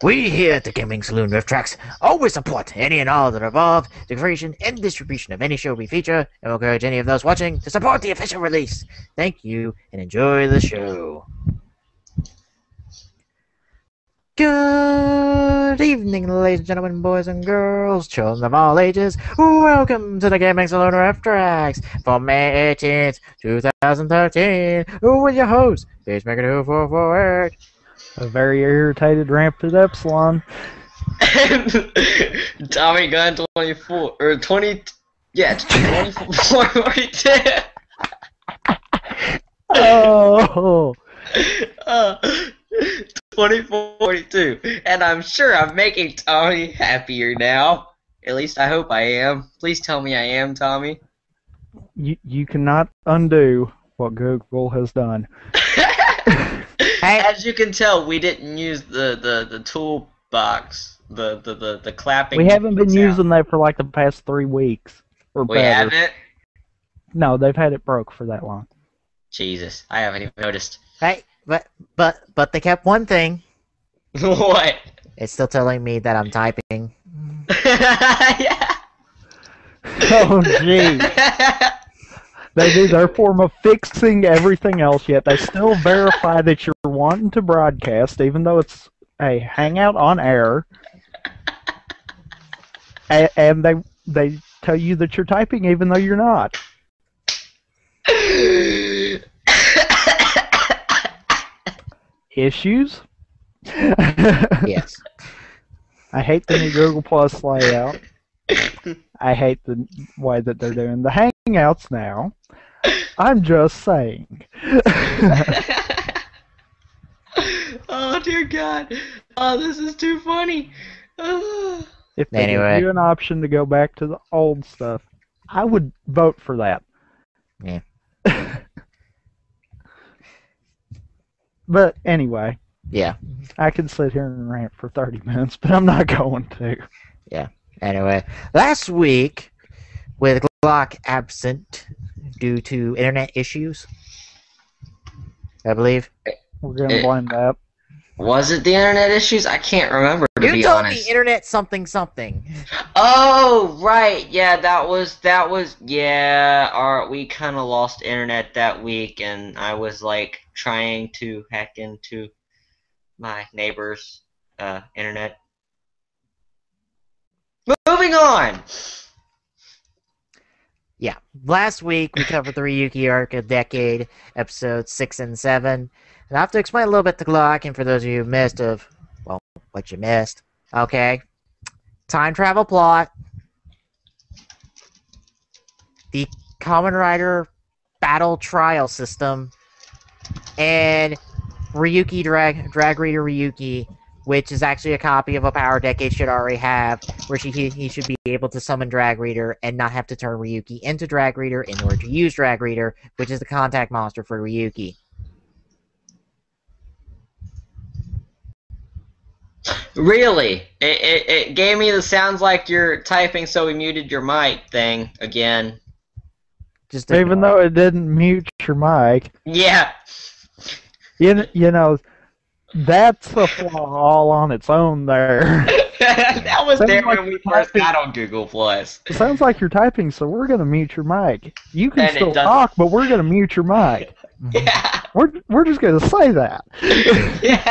We here at the Gaming Saloon Rift Tracks always support any and all that are involved in the creation and distribution of any show we feature, and we'll encourage any of those watching to support the official release. Thank you, and enjoy the show. Good evening, ladies and gentlemen, boys and girls, children of all ages. Welcome to the Gaming Saloon Rift Tracks for May 18th, 2013. With your host, Pacemaker2448. A very irritated Rampant Epsilon. Tommy Gun 24 or 20, yeah, 24, 42. Oh, 2442, and I'm sure I'm making Tommy happier now. At least I hope I am. Please tell me I am, Tommy. you cannot undo what Google has done. As you can tell, we didn't use the toolbox, the clapping. We haven't been sound. using that for like the past 3 weeks or We better. haven't? No, they've had it broke for that long. Jesus, I haven't even noticed. Hey, but they kept one thing. What? It's still telling me that I'm typing. Yeah. Oh, gee. They do their form of fixing everything else, yet they still verify that you're wanting to broadcast, even though it's a hangout on air. And they tell you that you're typing, even though you're not. Issues? Yes. I hate the new Google Plus layout. I hate the way that they're doing the hangouts now. I'm just saying. Oh dear God! Oh, this is too funny. If they Anyway. give you an option to go back to the old stuff, I would vote for that. Yeah. But anyway, Yeah. I can sit here and rant for 30 minutes, but I'm not going to. Yeah. Anyway, last week, with Glock absent due to internet issues, I believe. We're going to blame that. Was it the internet issues? I can't remember, to You be told honest. me internet something something. Oh, right. Yeah, that was. Yeah. We kind of lost internet that week, and I was like trying to hack into my neighbor's internet. Moving on. Yeah. Last week, we covered the Ryuki arc of Decade, episodes 6 and 7. And I have to explain a little bit to Glock, and for those of you who missed what you missed. Okay. Time travel plot. The Kamen Rider battle trial system. And Ryuki Drag Reader Ryuki, which is actually a copy of a power Decade should already have, where he should be able to summon Drag Reader and not have to turn Ryuki into Drag Reader in order to use Drag Reader, which is the contact monster for Ryuki. Really? It gave me the sounds like you're typing, so we muted your mic thing again. Just Even ignore though it didn't mute your mic. Yeah. You know, that's a flaw all on its own there. That was Sounds there like when we first got on Google Plus. It sounds like you're typing, so we're going to mute your mic. You can And it still doesn't. talk, but we're going to mute your mic. Yeah. We're just going to say that. Yeah.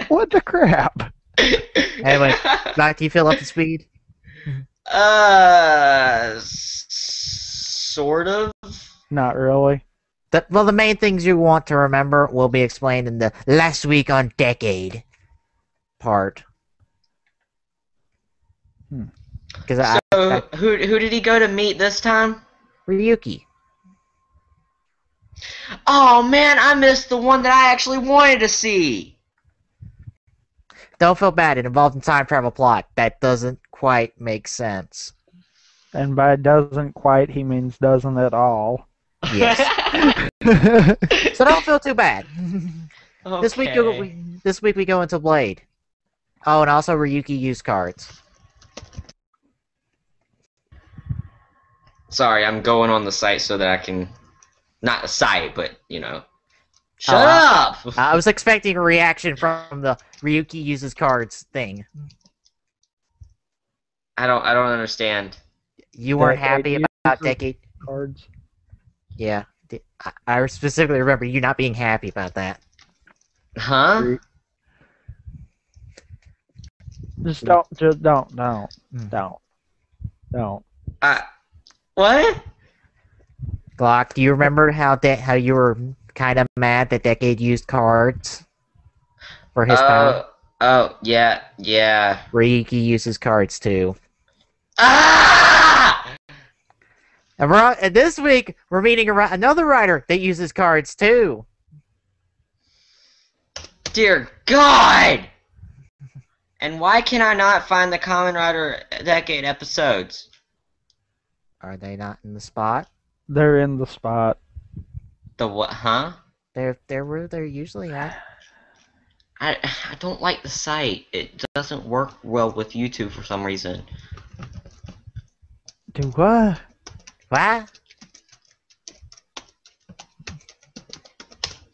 What the crap? Anyway, Glock, do you feel up to speed? Sort of. Not really. Well, the main things you want to remember will be explained in the last week on Decade part. Because So, who did he go to meet this time? Ryuki. Oh man, I missed the one that I actually wanted to see. Don't feel bad. It involved a time travel plot. That doesn't quite make sense. And by doesn't quite, he means doesn't at all. Yes. So don't feel too bad. Okay. This week we go into Blade. Oh, and also Ryuki used cards. Sorry, I'm going on the site so that I can, not the site, but you know, Shut up! I was expecting a reaction from the Ryuki uses cards thing. I don't understand. You weren't happy Decade about uses Decade? cards. Yeah. I specifically remember you not being happy about that. Huh? Just don't. What? Glock, do you remember how you were kind of mad that Decade used cards for his power? Oh, yeah. Ryuki uses cards too. Ah! And this week, we're meeting another writer that uses cards too. Dear God! And why can I not find the Kamen Rider Decade episodes? Are they not in the spot? They're in the spot. The what? Huh? They're usually at. I don't like the site. It doesn't work well with YouTube for some reason. Do what? What?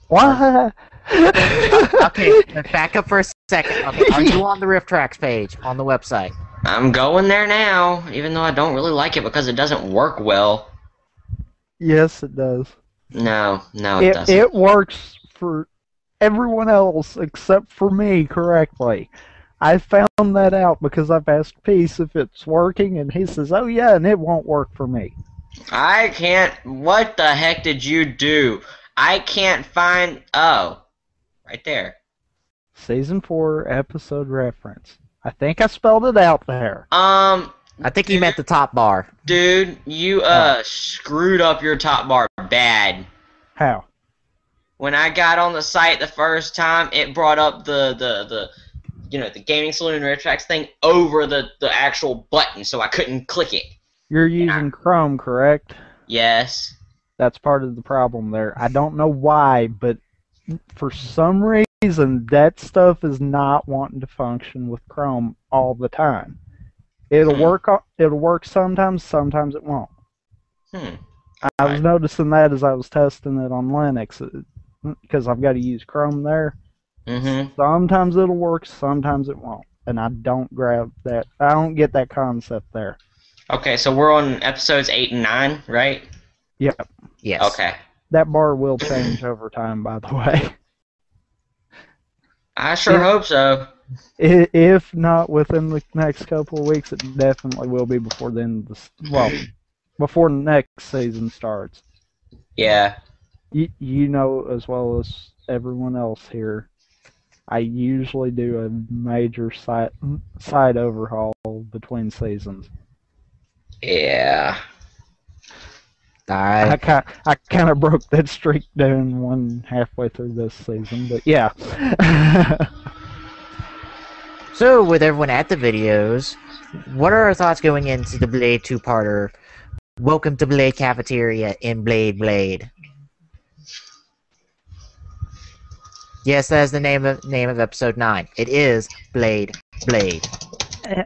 What? Okay, back up for a second. Okay, are you on the Rift Tracks page on the website? I'm going there now, even though I don't really like it because it doesn't work well. Yes, it does. No, it doesn't. It works for everyone else except for me correctly. I found that out because I've asked Peace if it's working, and he says, "Oh yeah," and it won't work for me. I can't. What the heck did you do? I can't find. Oh, right there. Season 4 episode reference. I think I spelled it out there. I think he meant the top bar. Dude, you screwed up your top bar bad. How? When I got on the site the first time, it brought up the gaming saloon red tracks thing over the actual button, so I couldn't click it. You're using Chrome, correct? Yes. That's part of the problem there. I don't know why, but for some reason that stuff is not wanting to function with Chrome all the time. It'll work. It'll work sometimes. Sometimes it won't. I was noticing that as I was testing it on Linux, because I've got to use Chrome there. Sometimes it'll work. Sometimes it won't, and I don't grab that. I don't get that concept there. Okay, so we're on episodes 8 and 9, right? Yep. Yes. Okay. That bar will change over time, by the way. I sure hope so. If not within the next couple of weeks, it definitely will be before the end of before the next season starts. Yeah. You know as well as everyone else here, I usually do a major site overhaul between seasons. Yeah. I kind of broke that streak down halfway through this season, but yeah. So, with everyone at the videos, what are our thoughts going into the Blade 2-parter? Welcome to Blade Cafeteria in Blade. Yes, that is the name of episode 9. It is Blade.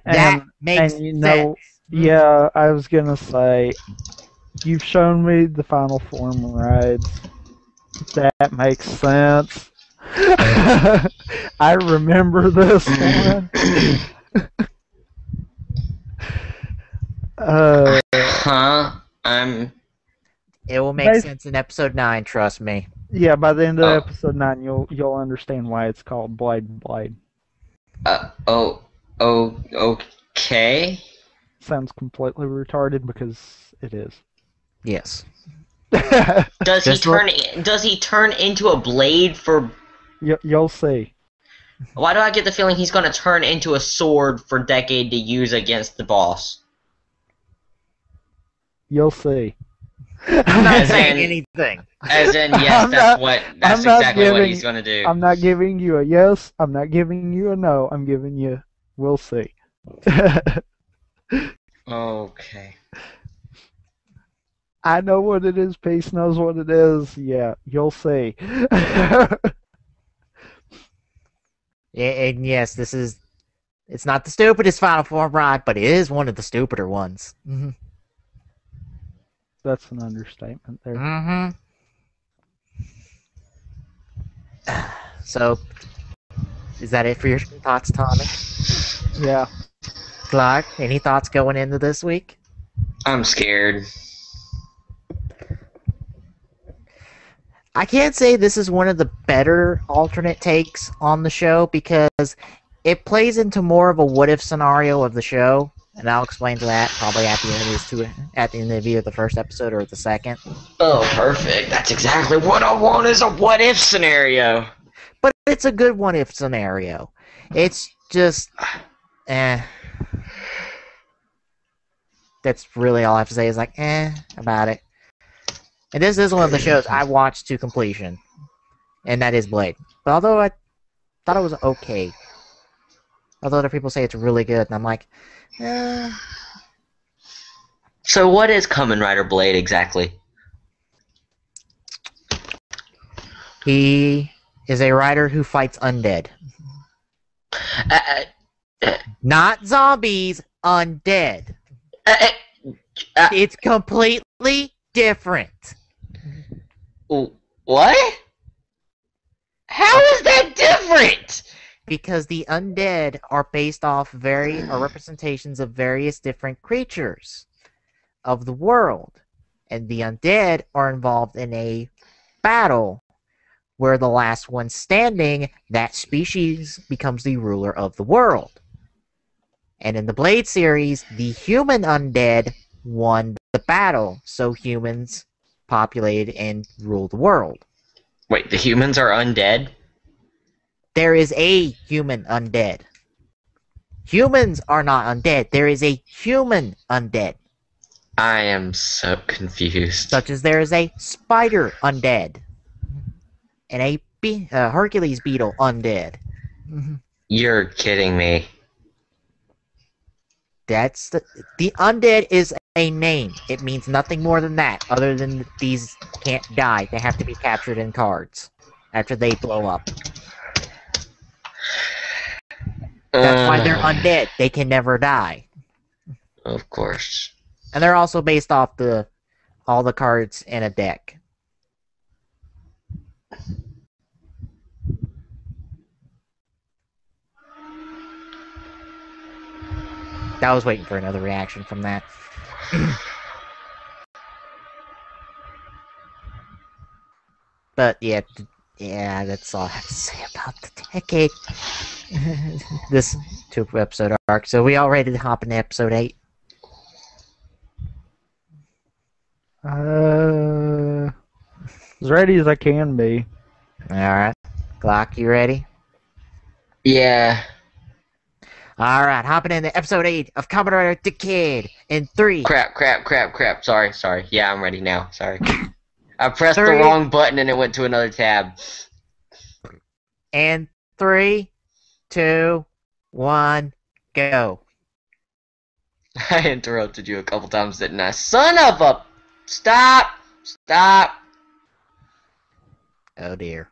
That makes sense. Yeah, I was gonna say, you've shown me the final form rides. That makes sense. I remember this one. It will make sense in episode 9, trust me. Yeah, by the end of episode 9, you'll understand why it's called Blade. Okay. Sounds completely retarded because it is. Yes. Does he turn into a blade for? You'll see. Why do I get the feeling he's gonna turn into a sword for Decade to use against the boss? You'll see. I'm not saying anything. As in, yes, that's exactly what he's gonna do. I'm not giving you a yes. I'm not giving you a no. I'm giving you, we'll see. Okay. I know what it is. Peace knows what it is. Yeah, you'll see. And yes, it's not the stupidest final form ride, but it is one of the stupider ones. That's an understatement there. So, is that it for your thoughts, Tommy? Yeah. Clark, any thoughts going into this week? I'm scared. I can't say this is one of the better alternate takes on the show because it plays into more of a what-if scenario of the show, and I'll explain to that probably at the end of either the first episode or the second. Oh, perfect. That's exactly what I want is a what-if scenario. But it's a good what-if scenario. It's just, That's really all I have to say is like, about it. And this is one of the shows I watched to completion, and that is Blade. But although I thought it was okay, although other people say it's really good, and I'm like, So what is Kamen Rider Blade exactly? He is a rider who fights undead. Not zombies, undead. It's completely different. What? How is that different? Because the undead are based off representations of various different creatures of the world. And the undead are involved in a battle where the last one standing, that species becomes the ruler of the world. And in the Blade series, the human undead won the battle, so humans populated and ruled the world. Wait, the humans are undead? There is a human undead. Humans are not undead. There is a human undead. I am so confused. Such as there is a spider undead. And a Hercules beetle undead. You're kidding me. That's the undead is a name. It means nothing more than that, other than these can't die. They have to be captured in cards after they blow up. That's why they're undead. They can never die. Of course. And they're also based off all the cards in a deck. I was waiting for another reaction from that. But yeah, that's all I have to say about the decade. This 2-episode arc. So we all ready to hop into episode 8? As ready as I can be. Alright. Glock, you ready? Yeah. Alright, hopping into episode 8 of Kamen Rider Decade in 3. Crap. Sorry. Yeah, I'm ready now. Sorry. I pressed the 3. wrong button and it went to another tab. And 3, 2, 1, go. I interrupted you a couple times, didn't I? Son of a... Stop! Oh dear.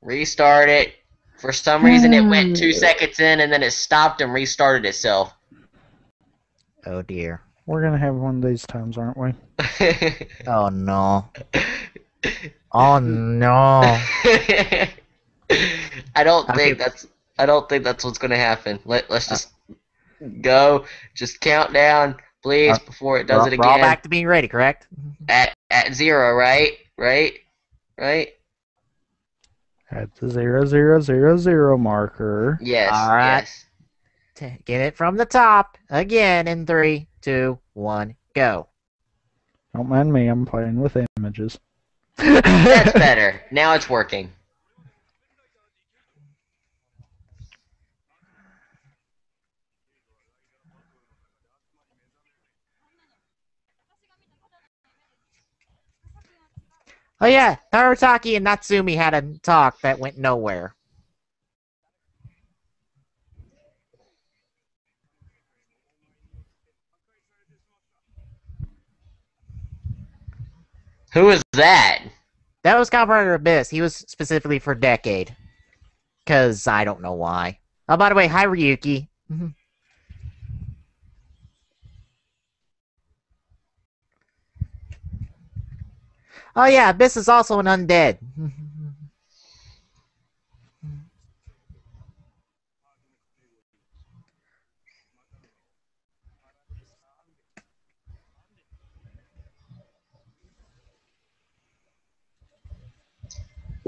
Restart it. For some reason it went 2 seconds in and then it stopped and restarted itself. Oh dear. We're gonna have one of these times, aren't we? Oh no. Oh no. I don't think that's what's gonna happen. Let's just go. Just count down, please, before it does it again. We're all back to being ready, correct? At 0, right? At the 0000 marker. Yes. All right. Yes. Get it from the top again in 3, 2, 1, go. Don't mind me, I'm playing with images. That's better. Now it's working. Oh yeah, Narutaki and Natsumi had a talk that went nowhere. Who is that? That was Kamen Rider Abyss. He was specifically for Decade. Because I don't know why. Oh, by the way, hi Ryuki. Oh yeah, Abyss is also an undead.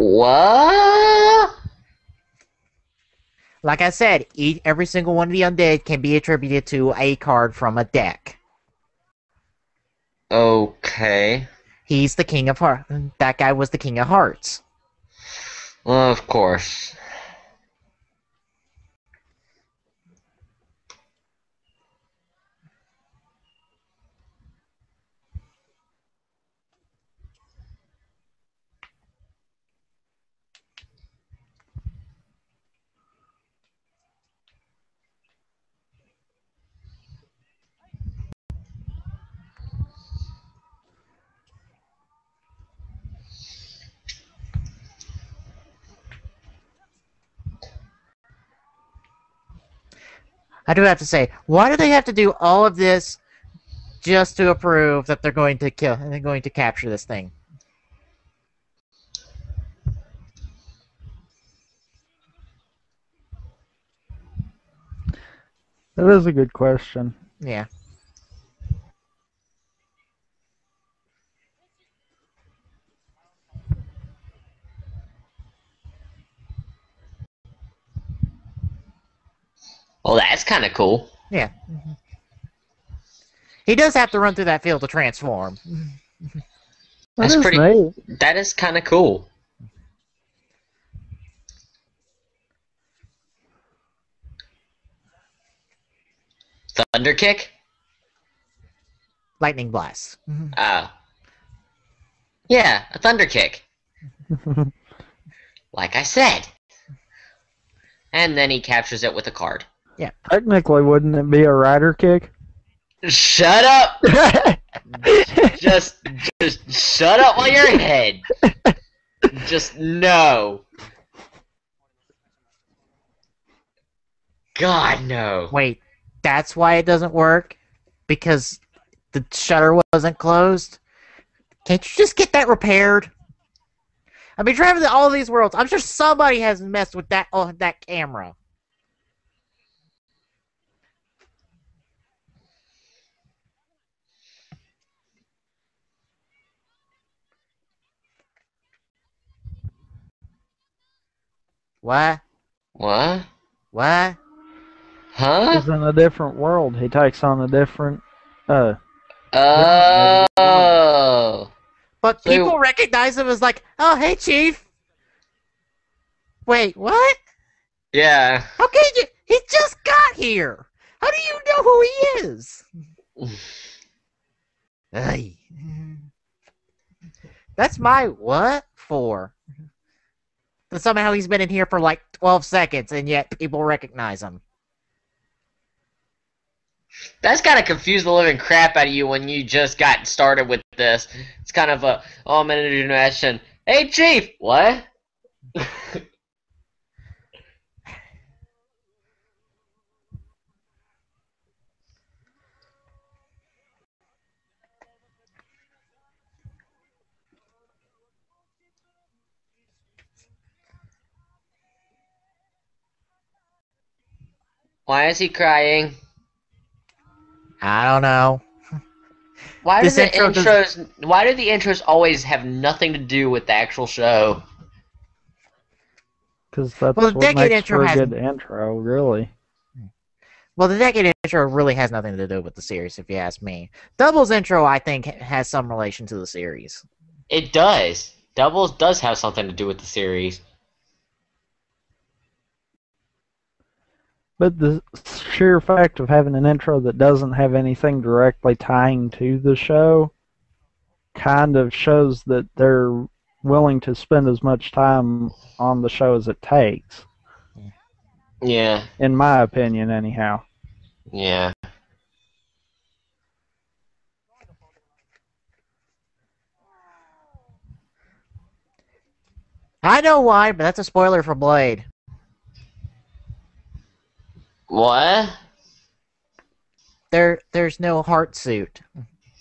What? Like I said, every single one of the undead can be attributed to a card from a deck. Okay. He's the king of hearts. That guy was the king of hearts. Well, of course. I do have to say, why do they have to do all of this just to approve that they're going to kill and they're going to capture this thing? That is a good question. Yeah. Well, that's kind of cool. Yeah. He does have to run through that field to transform. That's That is pretty. neat. That is kind of cool. Thunder kick? Lightning blast. Yeah, a thunder kick. Like I said. And then he captures it with a card. Technically, wouldn't it be a rider kick? Shut up! just shut up while you're ahead. Just no. God, no. Wait, that's why it doesn't work? Because the shutter wasn't closed? Can't you just get that repaired? I've been traveling to all these worlds. I'm sure somebody has messed with that camera. What? What? What? Huh? He's in a different world. He takes on a different. Oh. But So- people recognize him as like, oh, hey, Chief. Wait, what? Yeah. How can you? He just got here. How do you know who he is? Ay. That's my what for? That somehow he's been in here for like 12 seconds and yet people recognize him. That's gotta confuse the living crap out of you when you just got started with this. It's kind of a, oh, I'm in an introduction. Hey, Chief! What? Why is he crying? I don't know. Why do This the intro does- intros? Why do the intros always have nothing to do with the actual show? Because that's Well, the what Decade makes intro for a has- good intro, really. Well, the Decade intro really has nothing to do with the series, if you ask me. Double's intro, I think, has some relation to the series. It does. Doubles does have something to do with the series. But the sheer fact of having an intro that doesn't have anything directly tying to the show kind of shows that they're willing to spend as much time on the show as it takes. Yeah. In my opinion, anyhow. Yeah. I know why, but that's a spoiler for Blade. What? There's no heart suit.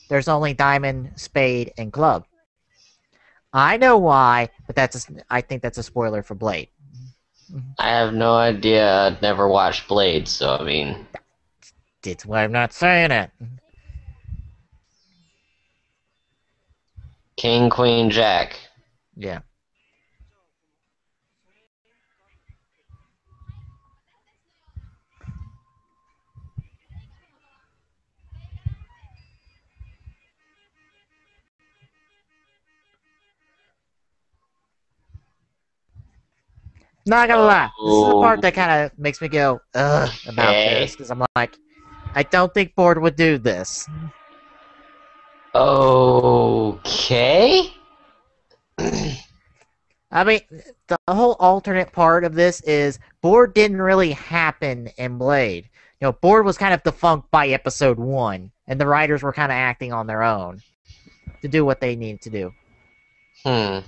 There's only diamond, spade, and club. I know why, but I think that's a spoiler for Blade. I have no idea. I've never watched Blade, so I mean. That's why I'm not saying it. King, Queen, Jack. Yeah. Not gonna lie, this is the part that Oh, kind of makes me go, ugh, about this, okay. because I'm like, I don't think Board would do this. Okay. I mean, the whole alternate part of this is Board didn't really happen in Blade. You know, Board was kind of defunct by episode 1, and the writers were kind of acting on their own to do what they needed to do. Hmm.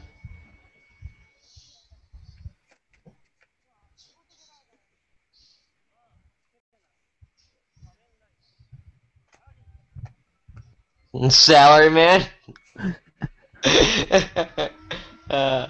Salaryman. uh.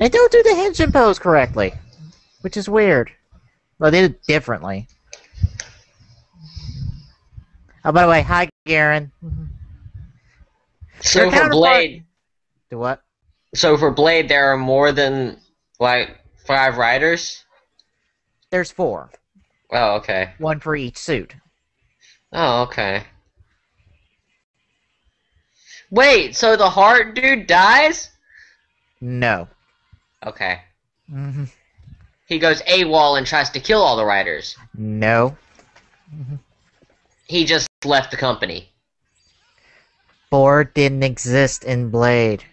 They don't do the Henshin pose correctly, which is weird. Well, they did it differently. Oh, by the way, hi, Garen. Your So for counterpart. Blade, Do what? there are more than like 5 riders. There's 4. Oh, okay. 1 for each suit. Oh, okay. Wait, so the heart dude dies? No. Okay. Mm-hmm. He goes AWOL and tries to kill all the riders. No. He just left the company. Board didn't exist in Blade.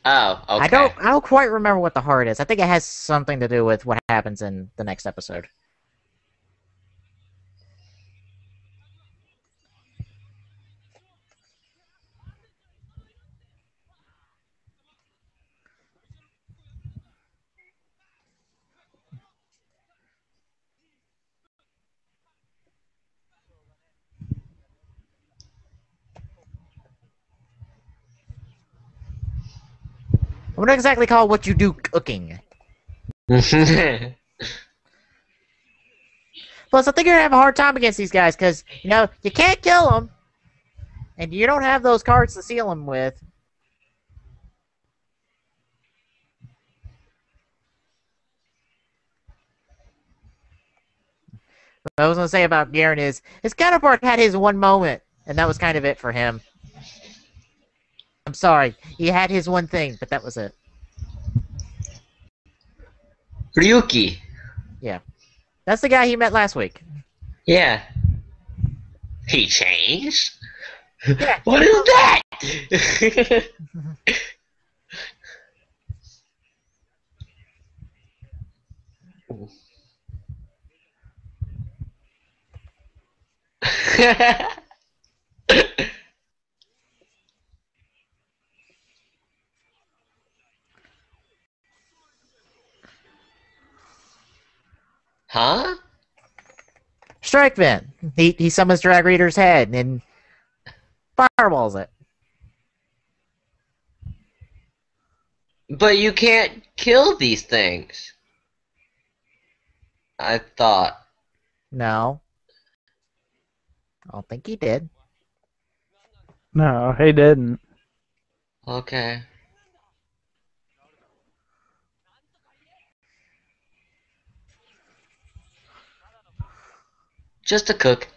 Oh, okay. I don't quite remember what the heart is. I think it has something to do with what happens in the next episode. I wouldn't exactly call what you do cooking. Plus, I think you're gonna have a hard time against these guys because you know you can't kill them, and you don't have those cards to seal them with. What I was gonna say about Garen is his counterpart had his one moment, and that was kind of it for him. I'm sorry, he had his one thing, but that was it. Ryuki. Yeah, that's the guy he met last week. Yeah. He changed? Yeah. What is that? Huh? Strike Vent. He summons Drag Reader's head and fireballs it. But you can't kill these things. I thought. No, I don't think he did. No, he didn't. Okay. Just a cook.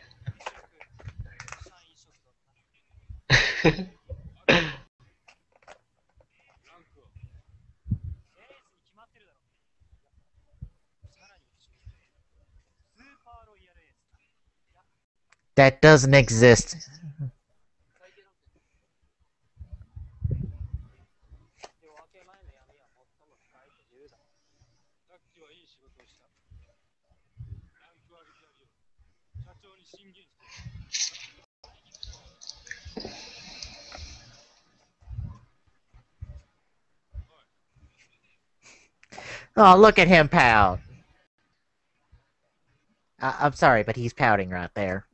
That doesn't exist. Oh, look at him pout. I'm sorry, but he's pouting right there.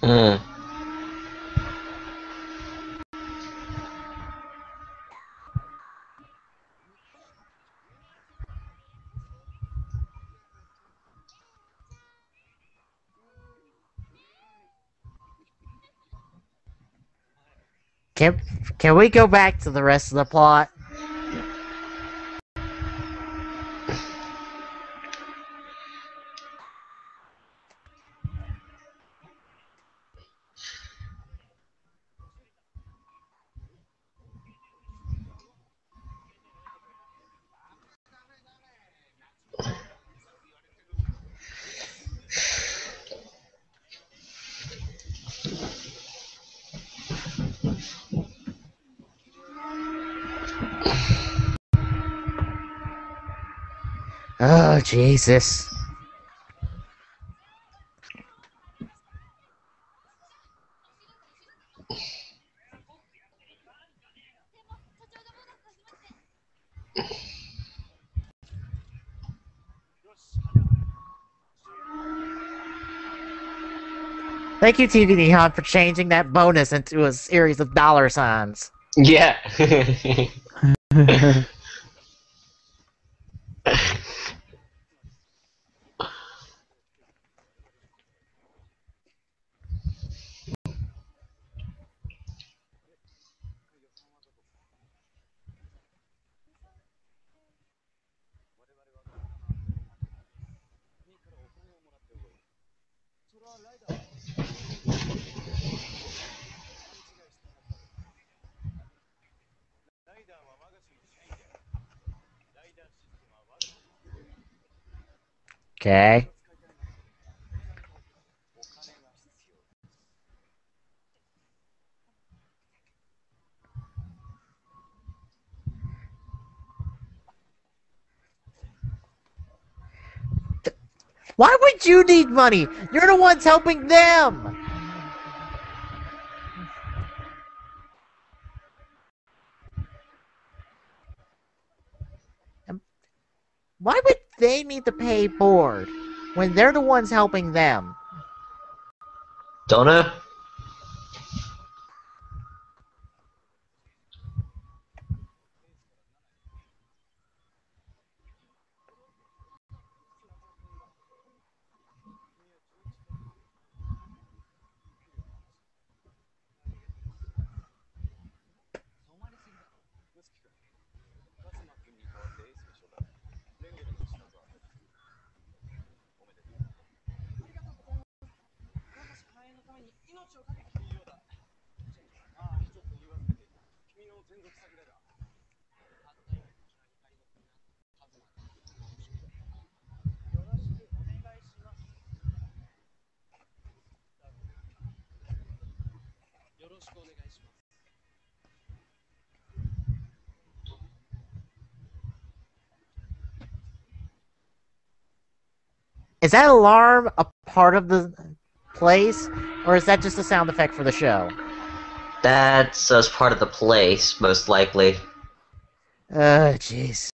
Hmm. Can can we go back to the rest of the plot? Oh, Jesus. Thank you, TV Neon, for changing that bonus into a series of dollar signs. Yeah. Okay. Why would you need money? You're the ones helping them! Why would they need to pay board when they're the ones helping them? Don't know. Is that alarm a part of the place, or is that just a sound effect for the show? That's as part of the place, most likely. Jeez.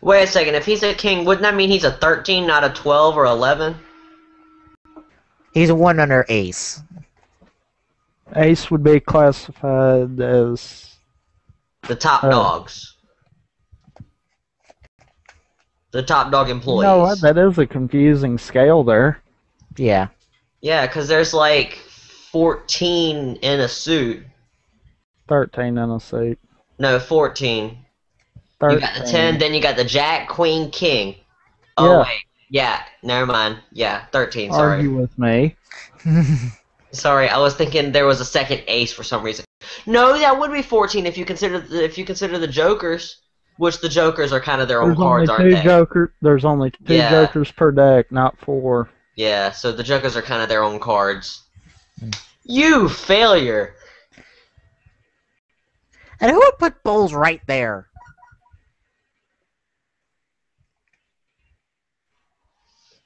Wait a second, if he's a king, wouldn't that mean he's a 13, not a 12 or 11? He's a one under ace. Ace would be classified as The top dogs. The top dog employees. You know what? That is a confusing scale there. Yeah. Yeah, because there's like 14 in a suit. 13 in a suit. No, 14. 13. You got the 10, then you got the Jack, Queen, King. Oh, Yeah. wait. Yeah, never mind. Yeah, 13, sorry. Argue with me. Sorry, I was thinking there was a second ace for some reason. No, that would be 14 if you consider the Jokers, which the Jokers are kind of their own cards, aren't they? There's only two Yeah. Jokers per deck, not 4. Yeah, so the Jokers are kind of their own cards. You failure! And who would put bowls right there?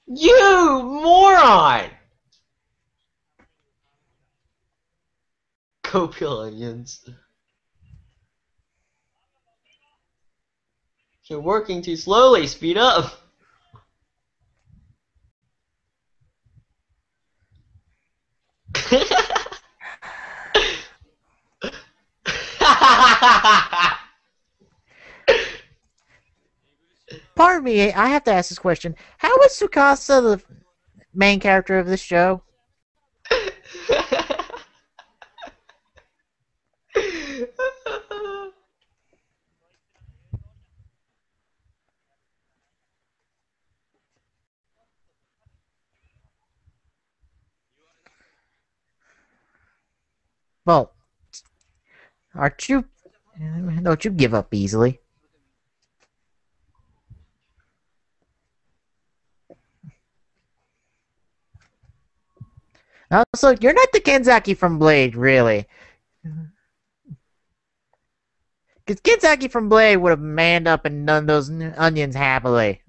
You moron! Go peel onions. You're working too slowly, speed up! Pardon me, I have to ask this question. How is Tsukasa the main character of this show? Well, aren't you... Don't you give up easily. Also, you're not the Kenzaki from Blade, really. Because Kenzaki from Blade would have manned up and done those onions happily.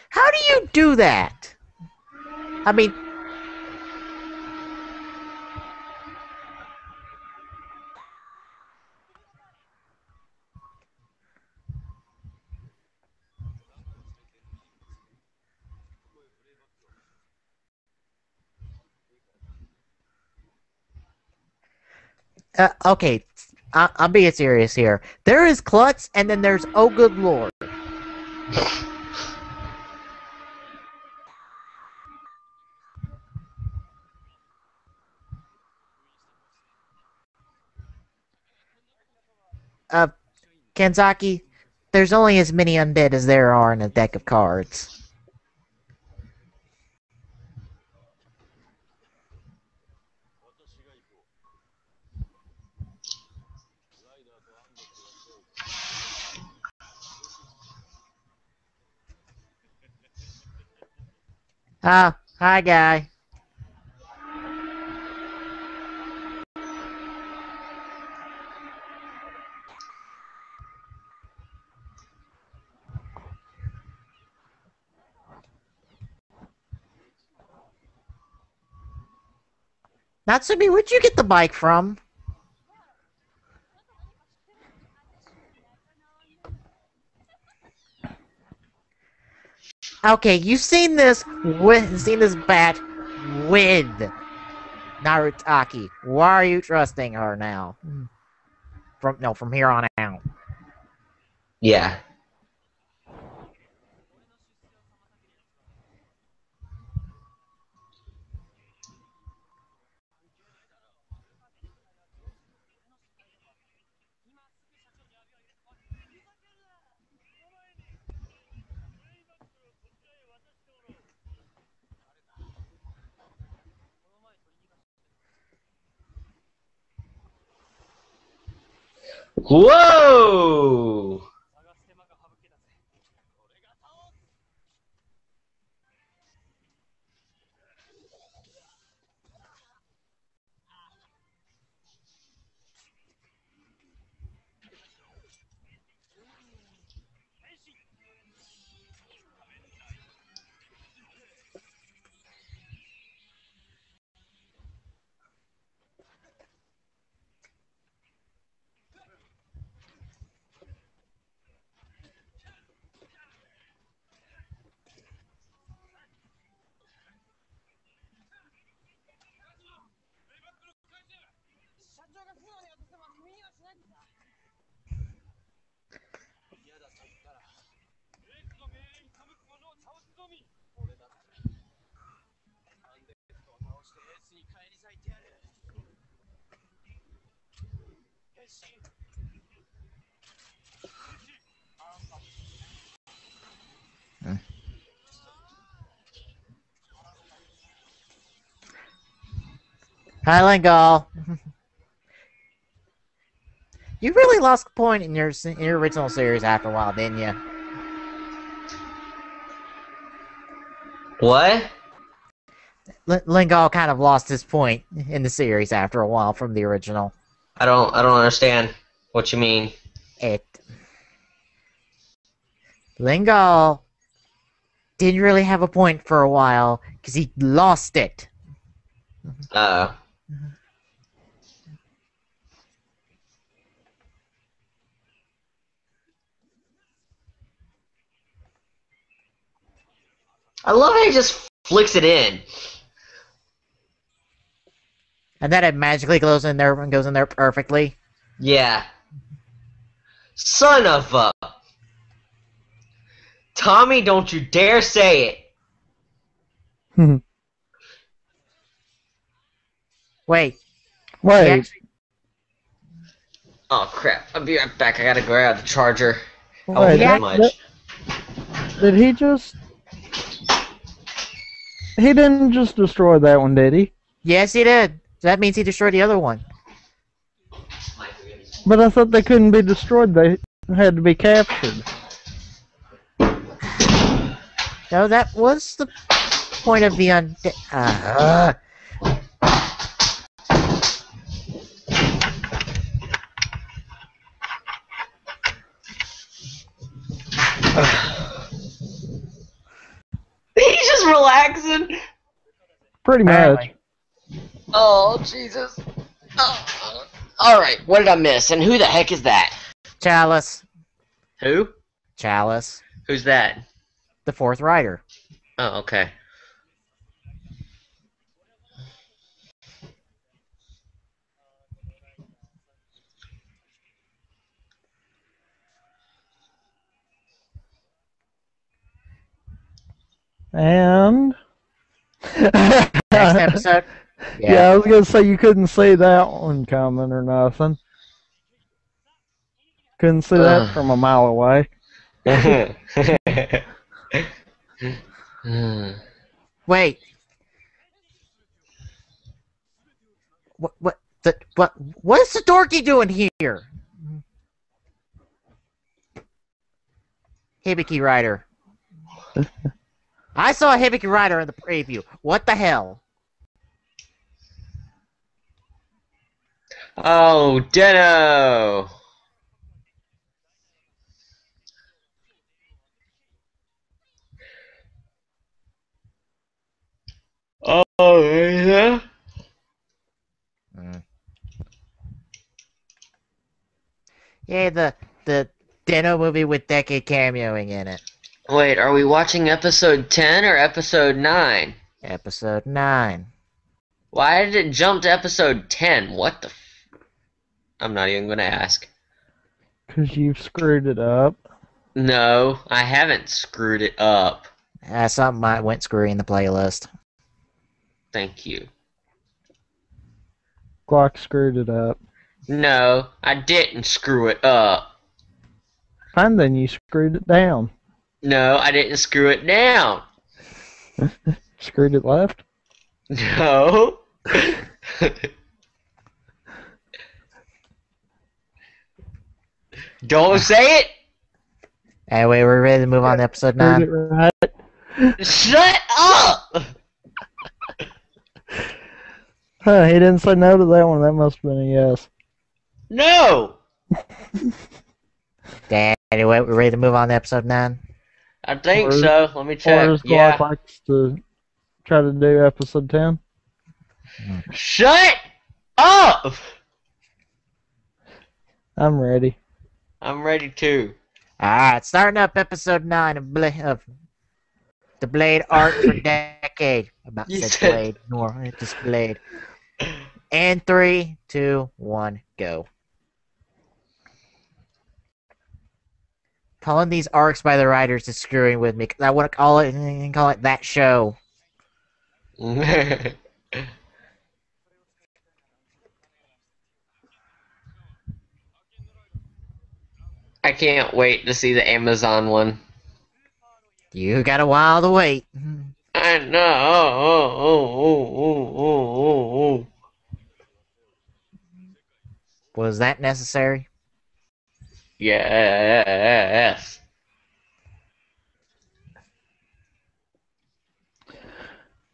How do you do that? I mean... okay, I'm being serious here. There is Klutz, and then there's Oh Good Lord. Kenzaki, there's only as many undead as there are in a deck of cards. Ah, hi, guy. Natsumi, where'd you get the bike from? Okay, you've seen this bat with Narutaki. Why are you trusting her now? From here on out. Yeah. Whoa! Highland Gall. You really lost the point in your original series after a while, didn't you? What? Lingall kind of lost his point in the series after a while from the original. I don't understand what you mean. Lingall didn't really have a point for a while because he lost it. I love how he just flicks it in. And then it magically goes in there and goes in there perfectly. Yeah. Son of a... Tommy, don't you dare say it. Wait. Wait. Oh crap! I'll be right back. I gotta grab the charger. Wait, did he just... He didn't just destroy that one, did he? Yes, he did. So that means he destroyed the other one. But I thought they couldn't be destroyed. They had to be captured. No, that was the point of the He's just relaxing. Pretty much. Oh Jesus! Oh. All right, what did I miss? And who the heck is that? Chalice. Who? Chalice. Who's that? The fourth rider. Oh, okay. And... Next episode? Yeah, I was gonna say you couldn't see that one coming or nothing. Couldn't see that from a mile away. Wait. What is the dorky doing here? Hibiki Rider. I saw a Hibiki Rider in the preview. What the hell? Oh, Deno! Oh, yeah? Yeah, the Deno movie with Decade cameoing in it. Wait, are we watching episode 10 or episode 9? Episode 9. Why did it jump to episode 10? What the I'm not even gonna ask. 'Cause you've screwed it up. No, I haven't screwed it up. Something I went screwy in the playlist. Thank you. Glock screwed it up. No, I didn't screw it up. Fine, then you screwed it down. No, I didn't screw it down. Screwed it left? No. Don't say it. Anyway, we're ready to move on to episode 9. Screwed it right. Shut up. Huh, he didn't say no to that one. That must have been a yes. No. Anyway, we're ready to move on to episode 9. I think so. Let me check. Or as Yeah. Glock likes to try to do episode 10. Shut up. I'm ready. I'm ready too. Alright, starting up episode 9 of the Blade arc for Decade. About You said said- Blade, nor just Blade. And 3, 2, 1, go. Calling these arcs by the writers is screwing with me. 'Cause I want to call it that show. I can't wait to see the Amazon one. You got a while to wait. I know. Was that necessary? Yes.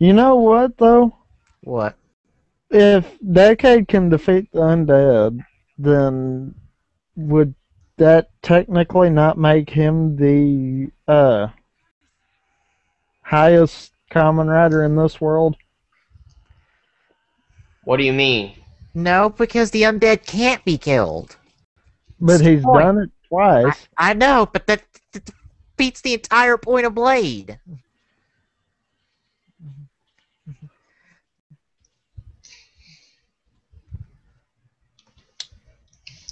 You know what, though? What? If Decade can defeat the undead, then would that technically not make him the highest common rider in this world? What do you mean? No, because the undead can't be killed. But That's the he's point. done it twice. I know, but that defeats the entire point of Blade.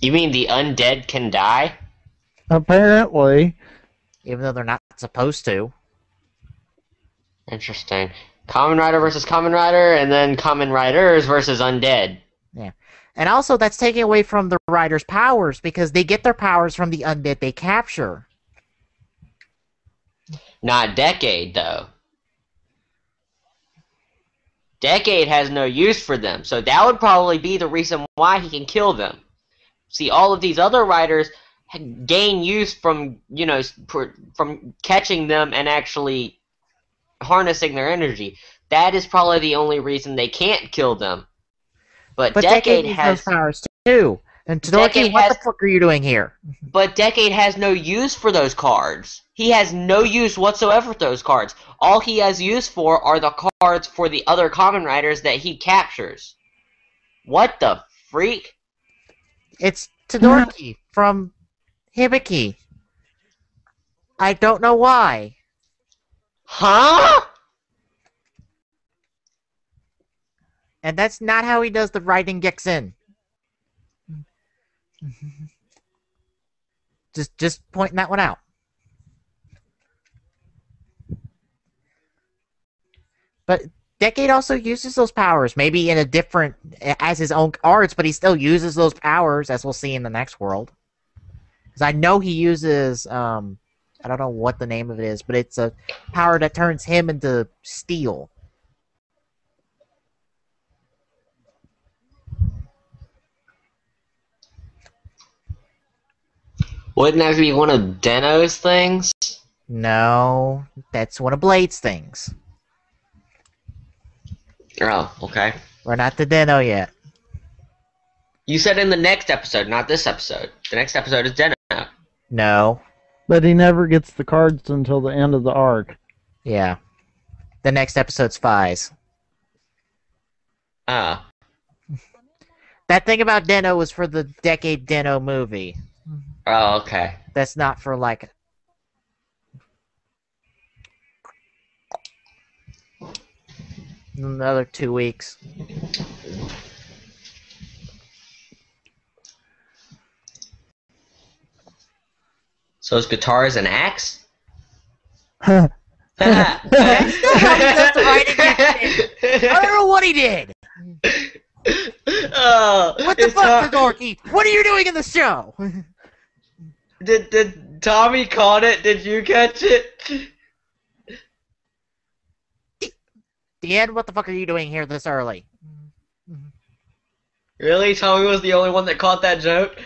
You mean the undead can die? Apparently. Even though they're not supposed to. Interesting. Kamen Rider versus Kamen Rider, and then Kamen Riders versus undead. Yeah. And also, that's taking away from the Rider's powers, because they get their powers from the undead they capture. Not Decade, though. Decade has no use for them, so that would probably be the reason why he can kill them. See, all of these other riders gain use from, you know, from catching them and actually harnessing their energy. That is probably the only reason they can't kill them. But Decade needs has those powers too. And Todoroki, what the fuck are you doing here? But Decade has no use for those cards. He has no use whatsoever for those cards. All he has use for are the cards for the other Kamen Riders that he captures. What the freak? It's Todoroki from Hibiki. I don't know why. Huh? And that's not how he does the Raiden Geksen. Just pointing that one out. But Decade also uses those powers, maybe in a different, as his own arts, but he still uses those powers, as we'll see in the next world. Because I know he uses, I don't know what the name of it is, but it's a power that turns him into steel. Wouldn't that be one of Deno's things? No, that's one of Blade's things. Oh, okay. We're not to Deno yet. You said in the next episode, not this episode. The next episode is Deno. No. But he never gets the cards until the end of the arc. Yeah. The next episode's Fies. Ah. That thing about Deno was for the Decade Deno movie. Oh, okay. That's not for, like... another 2 weeks. So his guitar is an axe? That's not how he does the writing. I don't know what he did. What the fuck, Todoroki? What are you doing in the show? Did Tommy caught it? Did you catch it? Dan, what the fuck are you doing here this early? Really? Tommy was the only one that caught that joke?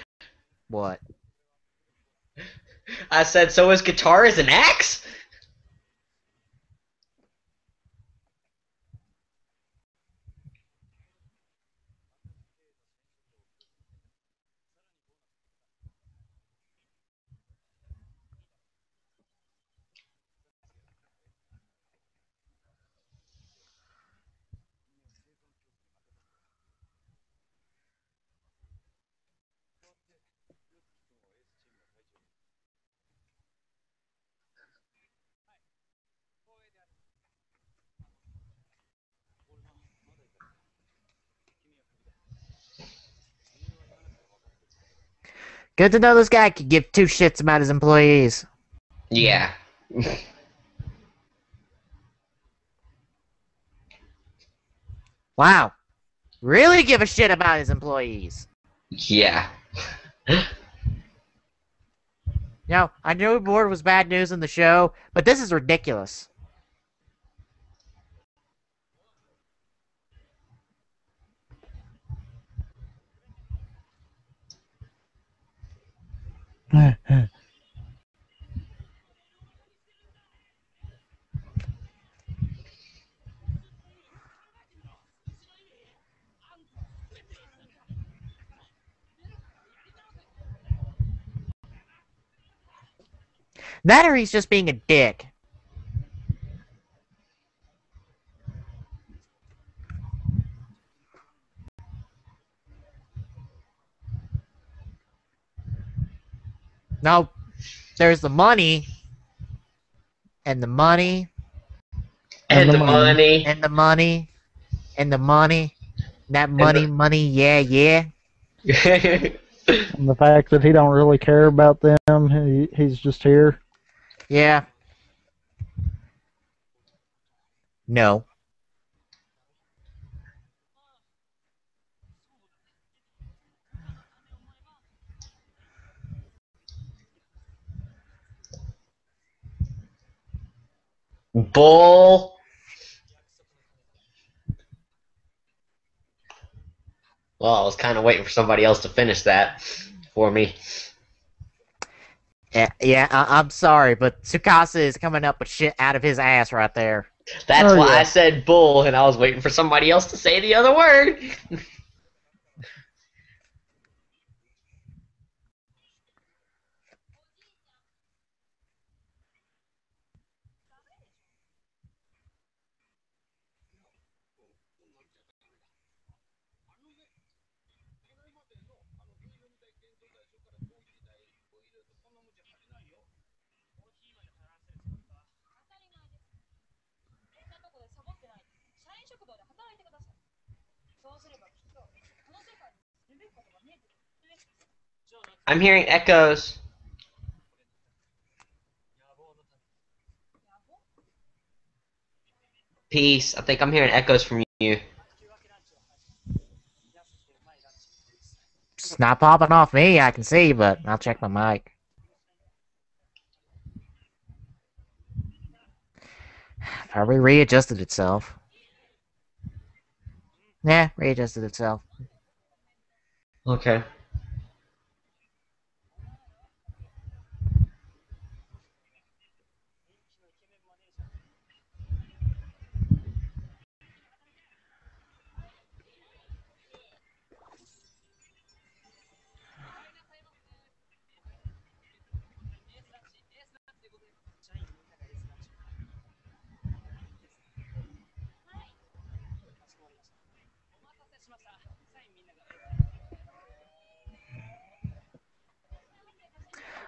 What? I said, so his guitar is an axe? Good to know this guy could give two shits about his employees. Yeah. Wow. Really give a shit about his employees. Yeah. Now, I know board was bad news in the show, but this is ridiculous. That or he's just being a dick. No, there's the money. And the money. And the money. And the money. And the money. That money, yeah, yeah. And the fact that he don't really care about them, he's just here. Yeah. No. Bull. Well, I was kind of waiting for somebody else to finish that for me. Yeah, I'm sorry, but Tsukasa is coming up with shit out of his ass right there. That's why yeah. I said bull, and I was waiting for somebody else to say the other word. I'm hearing echoes. Peace. I think I'm hearing echoes from you. It's not popping off me, I can see, but I'll check my mic. Probably readjusted itself. Yeah, readjusted itself. Okay.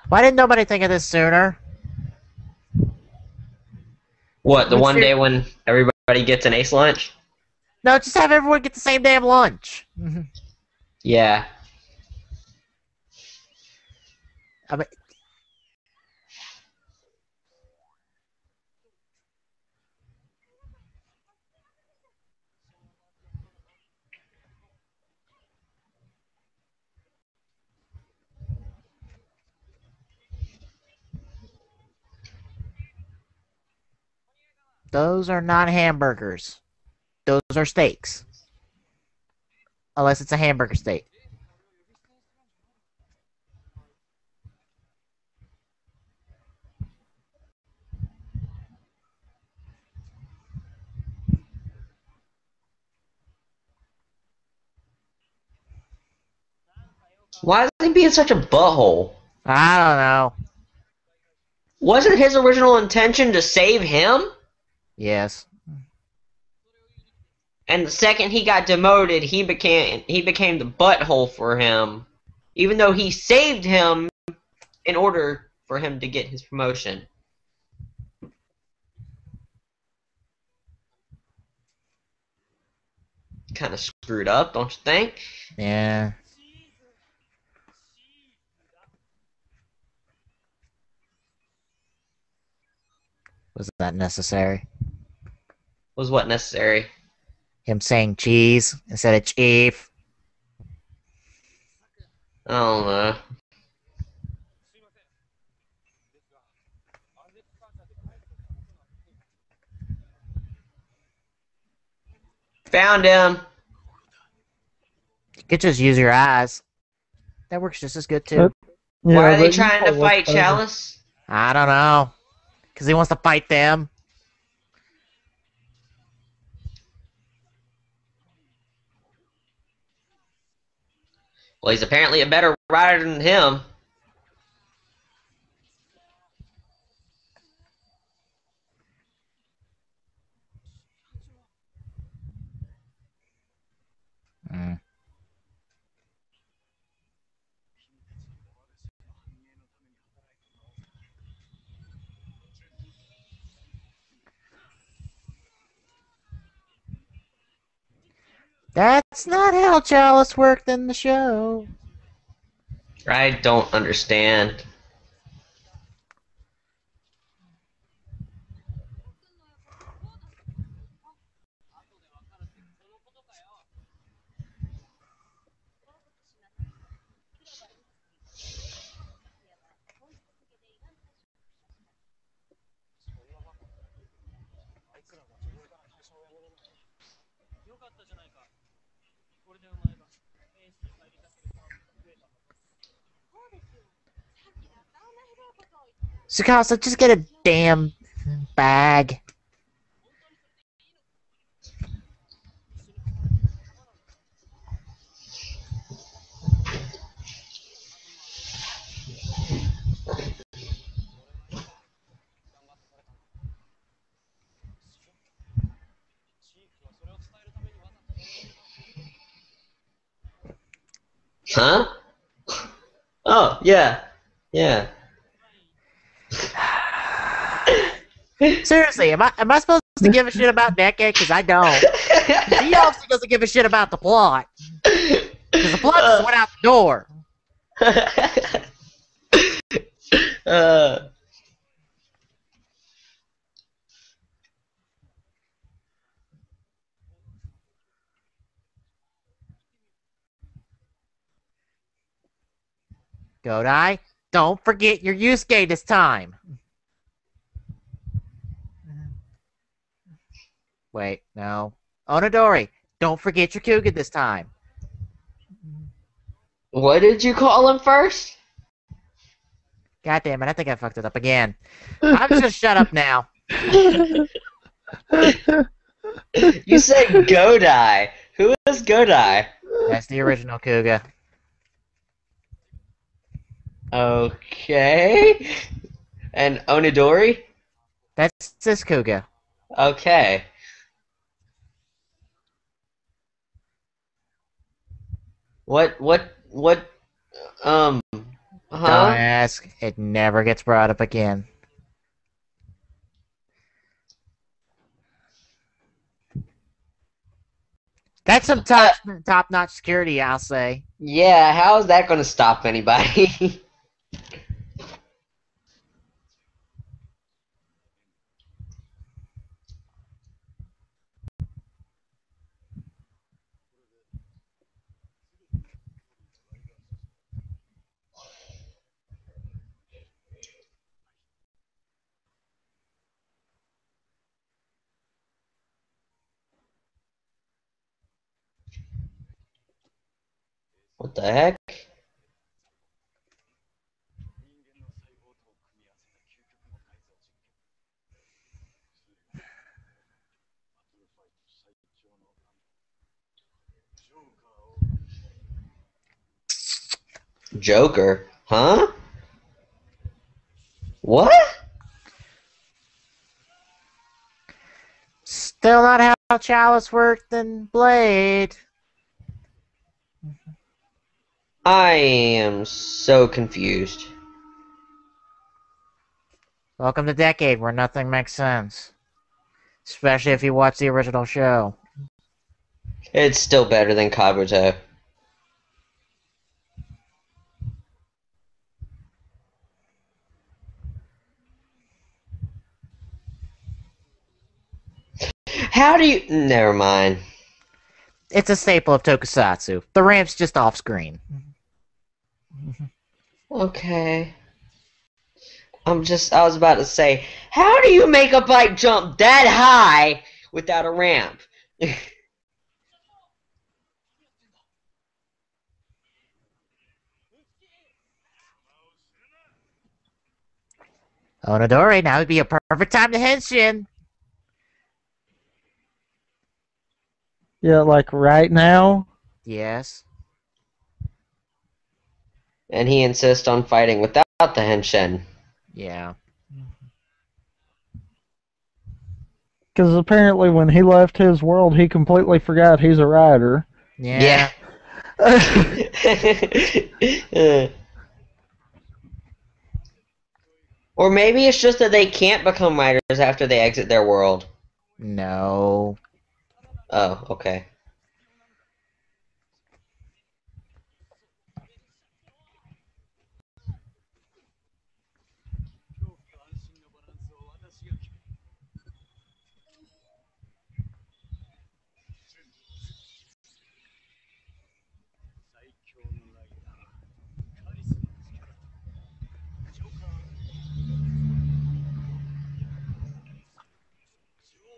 Why didn't nobody think of this sooner? What, the one day when everybody gets an ace lunch? No, just have everyone get the same damn lunch. Yeah. I mean, those are not hamburgers. Those are steaks. Unless it's a hamburger steak. Why is he being such a butthole? I don't know. Wasn't his original intention to save him? Yes. And the second he got demoted, he became the butthole for him. Even though he saved him in order for him to get his promotion. Kind of screwed up, don't you think? Yeah. Was that necessary? Was what necessary? Him saying cheese instead of chief. I don't know. Found him. You could just use your eyes. That works just as good too. Yeah, Why are they but trying to fight better. Chalice? I don't know. Because he wants to fight them. Well, he's apparently a better rider than him. That's not how Chalice worked in the show. I don't understand. Tsukasa, just get a damn bag. Huh? Oh, yeah. Yeah. Seriously, am I supposed to give a shit about Decade? Because I don't. He obviously doesn't give a shit about the plot. Because the plot just went out the door. uh, Godai, don't forget your Yusuke this time. Wait, no. Onodori, don't forget your Kuga this time. what did you call him first? God damn it, I think I fucked it up again. I'm just gonna shut up now. You said Godai. Who is Godai? That's the original Kuga. Okay. And Onidori? That's this Kuga. Okay. What, Don't huh? ask. It never gets brought up again. That's some top-notch security, I'll say. Yeah, how is that gonna stop anybody? What the heck? Joker? Huh? What? Still not how Chalice worked in Blade. I am so confused. Welcome to Decade, where nothing makes sense. Especially if you watch the original show. It's still better than Kabuto. How do you... Never mind. It's a staple of Tokusatsu. The ramp's just off-screen. Okay. I was about to say, how do you make a bike jump that high without a ramp? Onodori, now would be a perfect time to henshin. Yeah, like right now. Yes. And he insists on fighting without the henshin. Yeah. Because apparently when he left his world, he completely forgot he's a rider. Yeah. Or maybe it's just that they can't become riders after they exit their world. No. Oh, okay.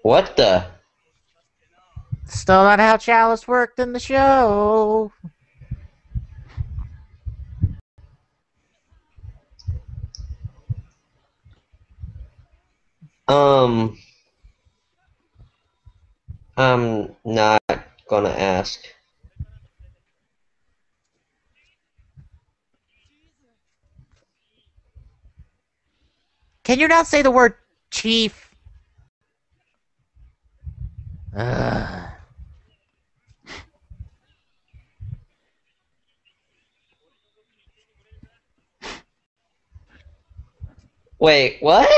What the? Still not how Chalice worked in the show. I'm not gonna ask. Can you not say the word chief? Ugh. Wait, what?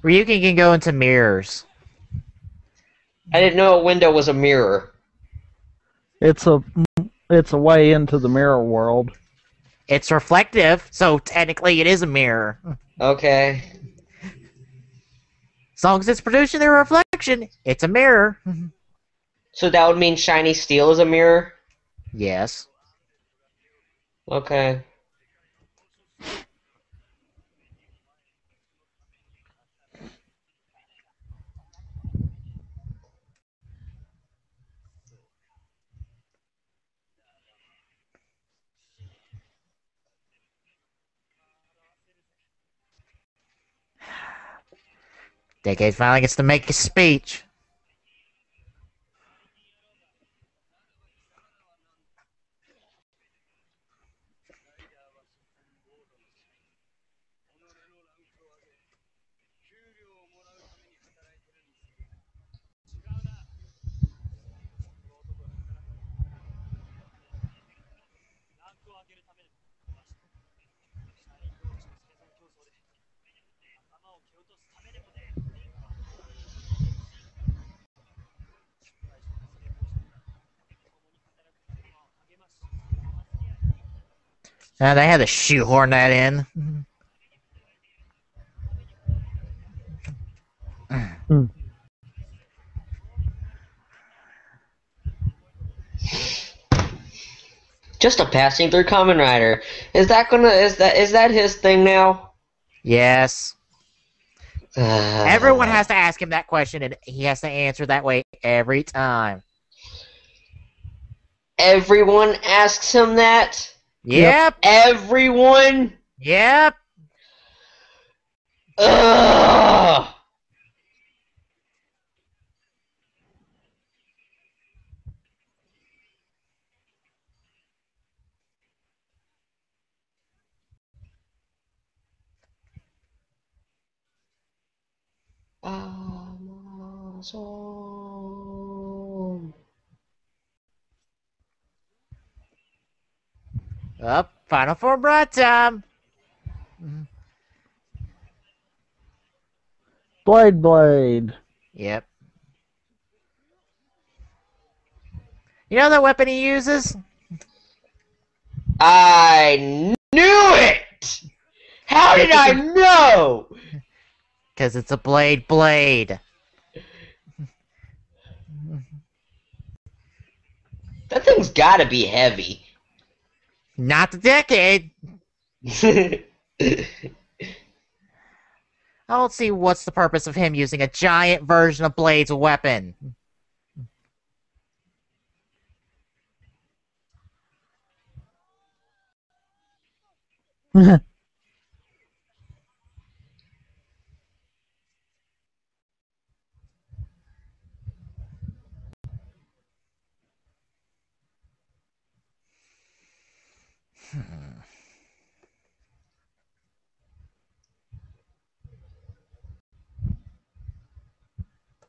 Ryuki can go into mirrors. I didn't know a window was a mirror. It's a way into the mirror world. It's reflective, so technically it is a mirror. Okay. As long as it's producing a reflection, it's a mirror. So that would mean shiny steel is a mirror? Yes. Okay. Decade finally gets to make a speech. They had to shoehorn that in. Just a passing through Kamen Rider. Is that his thing now? Yes. Everyone has to ask him that question, and he has to answer that way every time. Everyone asks him that? Yep. Everyone? Yep. Ugh! Amazon. Up, final form broad time. Blade. Yep. You know that weapon he uses? I knew it! How did I know? Because it's a blade. That thing's gotta be heavy. Not the Decade. I don't see what's the purpose of him using a giant version of Blade's weapon.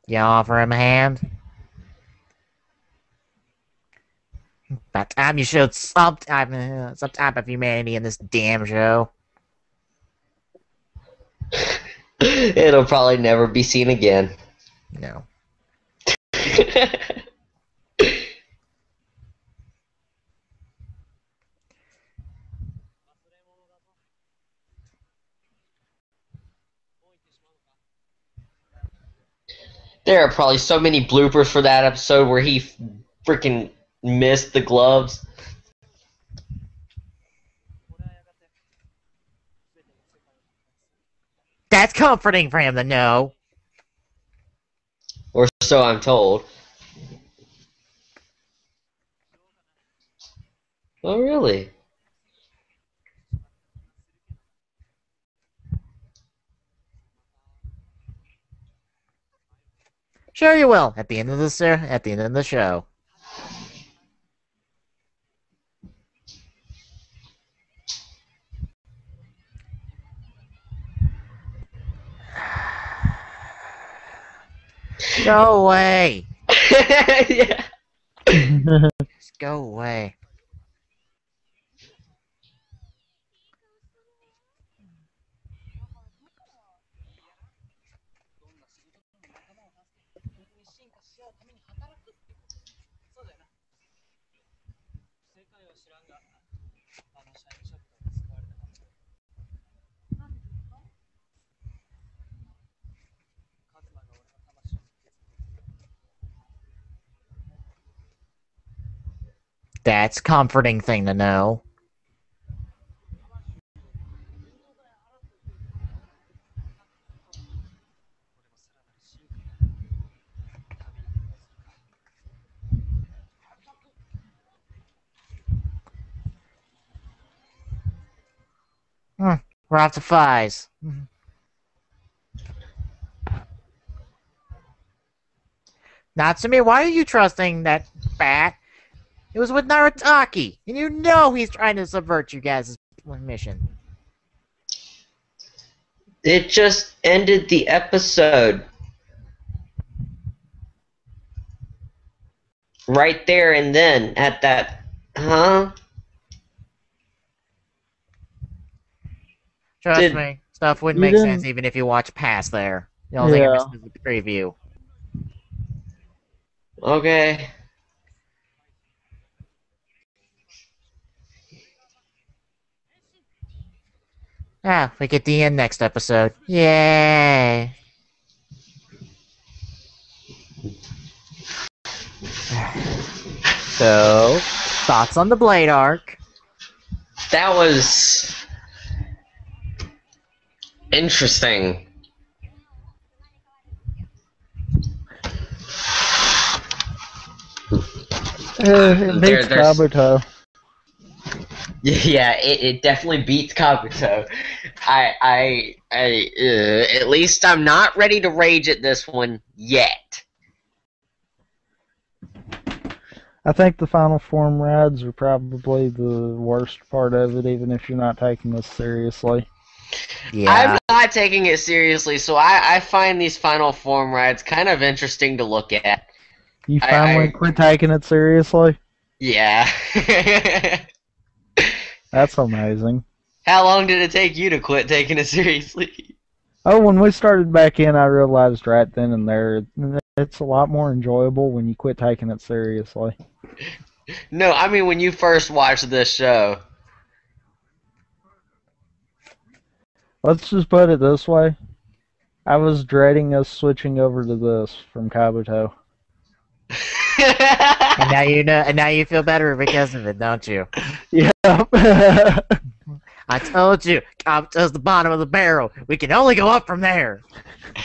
You offer him a hand? About time you showed some type of humanity in this damn show. It'll probably never be seen again. No. There are probably so many bloopers for that episode where he freaking missed the gloves. That's comforting for him to know. Or so I'm told. Oh, really? Sure you will. At the end of the show. Go away. Yeah. Just go away. That's a comforting thing to know. We're off to Fies. Natsumi, why are you trusting that bat? It was with Narataki, and you know he's trying to subvert you guys' mission. It just ended the episode. Right there and then, at that... Huh? Trust me, stuff wouldn't make sense even if you watch past there. The only thing I missed is the preview. Okay. We get the end next episode. Yay! So, thoughts on the Blade arc? That was... interesting. It beats Kabuto. Yeah, it definitely beats Kabuto. At least I'm not ready to rage at this one yet. I think the final form rides are probably the worst part of it, even if you're not taking this seriously. Yeah. I'm not taking it seriously, so I find these final form rides kind of interesting to look at. You finally quit taking it seriously? Yeah. That's amazing. How long did it take you to quit taking it seriously? Oh, when we started back in, I realized right then and there, it's a lot more enjoyable when you quit taking it seriously. No, I mean when you first watched this show. Let's just put it this way. I was dreading us switching over to this from Kabuto. And now you know, and now you feel better because of it, don't you? Yep. I told you, Kabuto's the bottom of the barrel. We can only go up from there.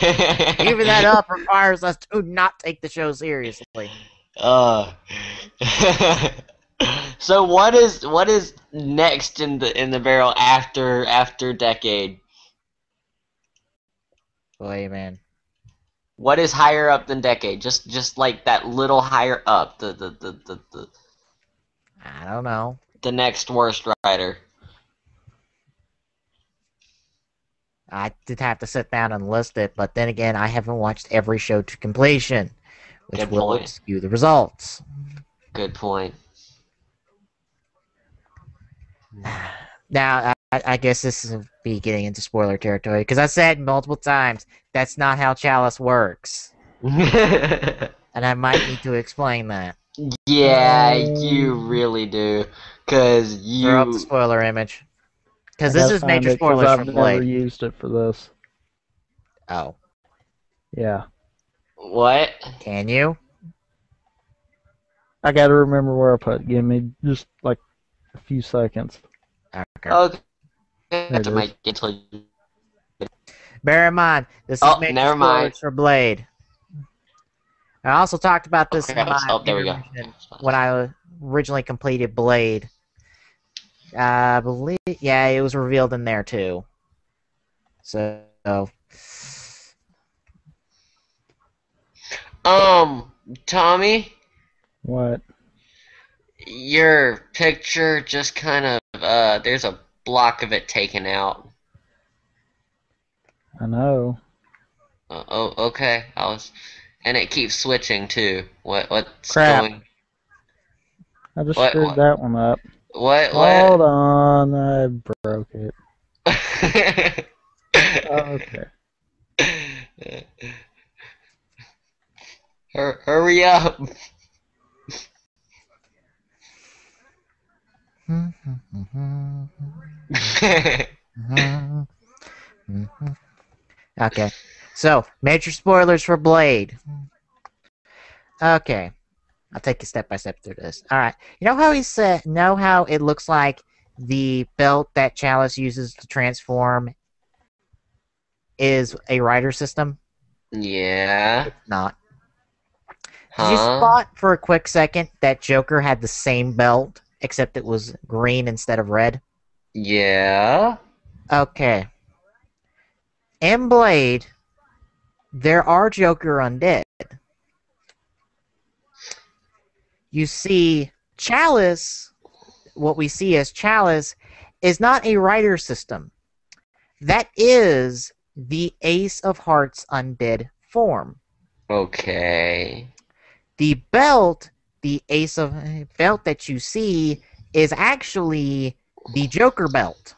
Even that up requires us to not take the show seriously. So what is next in the barrel after Decade? Boy, man. What is higher up than Decade? Just like that little higher up. The I don't know. The next worst rider. I did have to sit down and list it, but then again, I haven't watched every show to completion, which will skew the results. Good point. Now, I guess this is be getting into spoiler territory, because I said multiple times, that's not how Chalice works. And I might need to explain that. Yeah, you really do. Because you... Throw up the spoiler image. Because this is major spoilers from Blade. I've never used it for this. Oh. Yeah. What? Can you? I gotta remember where I put it. Give me just like a few seconds. Okay. Bear in mind, this is major spoilers for Blade. I also talked about this in my there we go. intermission when I originally completed Blade. I believe, yeah, it was revealed in there too. So, Tommy, What? your picture just kind of there's a block of it taken out. I know. Okay. And it keeps switching too. What's Crap. going? I just What? screwed that one up. What? Hold on, I broke it. Okay. Hurry up. okay. So, major spoilers for Blade. Okay. I'll take you step by step through this. Alright. You know how he said, know how it looks like the belt that Chalice uses to transform is a rider system? Yeah. It's not. Did you spot for a quick second that Joker had the same belt, except it was green instead of red? Yeah. Okay. In Blade, there are Joker undead. You see, Chalice, what we see as Chalice, is not a rider system. That is the Ace of Hearts undead form. Okay. The belt, the Ace of belt that you see, is actually the Joker belt